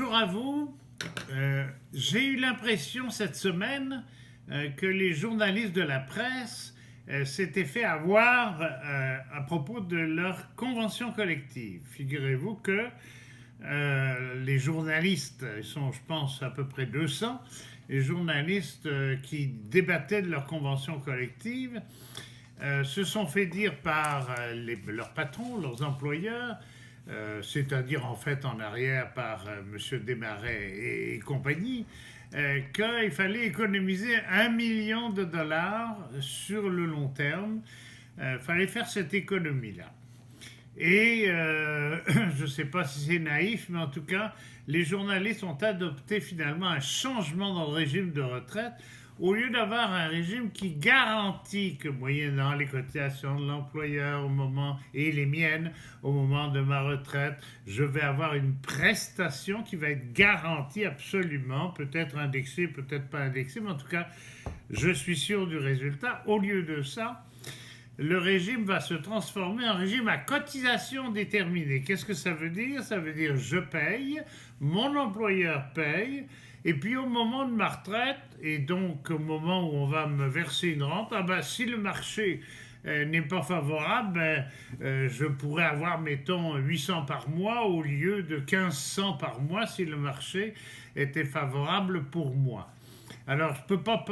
bonjour à vous. J'ai eu l'impression cette semaine que les journalistes de la presse s'étaient fait avoir à propos de leur convention collective. Figurez-vous que les journalistes, ils sont je pense à peu près 200, les journalistes qui débattaient de leur convention collective se sont fait dire par leurs patrons, leurs employeurs, c'est-à-dire en fait en arrière par M. Desmarais et compagnie, qu'il fallait économiser 1 million de dollars sur le long terme. Il fallait faire cette économie-là. Et je ne sais pas si c'est naïf, mais en tout cas, les journalistes ont adopté finalement un changement dans le régime de retraite. Au lieu d'avoir un régime qui garantit que moyennant les cotisations de l'employeur au moment, et les miennes au moment de ma retraite, je vais avoir une prestation qui va être garantie absolument, peut-être indexée, peut-être pas indexée, mais en tout cas, je suis sûr du résultat. Au lieu de ça, le régime va se transformer en régime à cotisation déterminée. Qu'est-ce que ça veut dire? Ça veut dire je paye, mon employeur paye, et puis au moment de ma retraite, et donc au moment où on va me verser une rente, si le marché n'est pas favorable, je pourrais avoir, mettons, 800 par mois au lieu de 1500 par mois si le marché était favorable pour moi. Alors, je ne peux pas,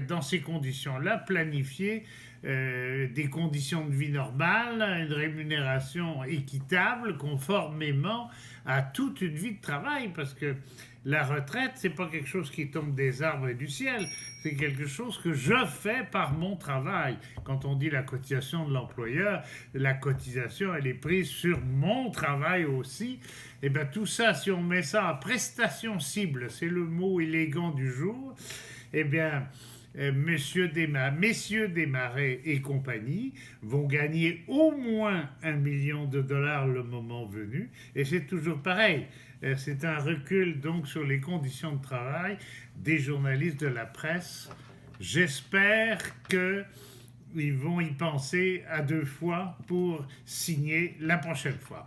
dans ces conditions-là, planifier des conditions de vie normales, une rémunération équitable, conformément à toute une vie de travail, parce que la retraite, c'est pas quelque chose qui tombe des arbres et du ciel, c'est quelque chose que je fais par mon travail. Quand on dit la cotisation de l'employeur, la cotisation, elle est prise sur mon travail aussi. Et bien tout ça, si on met ça en prestation cible, c'est le mot élégant du jour, eh bien messieurs Desmarais et compagnie vont gagner au moins 1 million de dollars le moment venu, et c'est toujours pareil. C'est un recul donc sur les conditions de travail des journalistes de la presse. J'espère qu'ils vont y penser à deux fois pour signer la prochaine fois.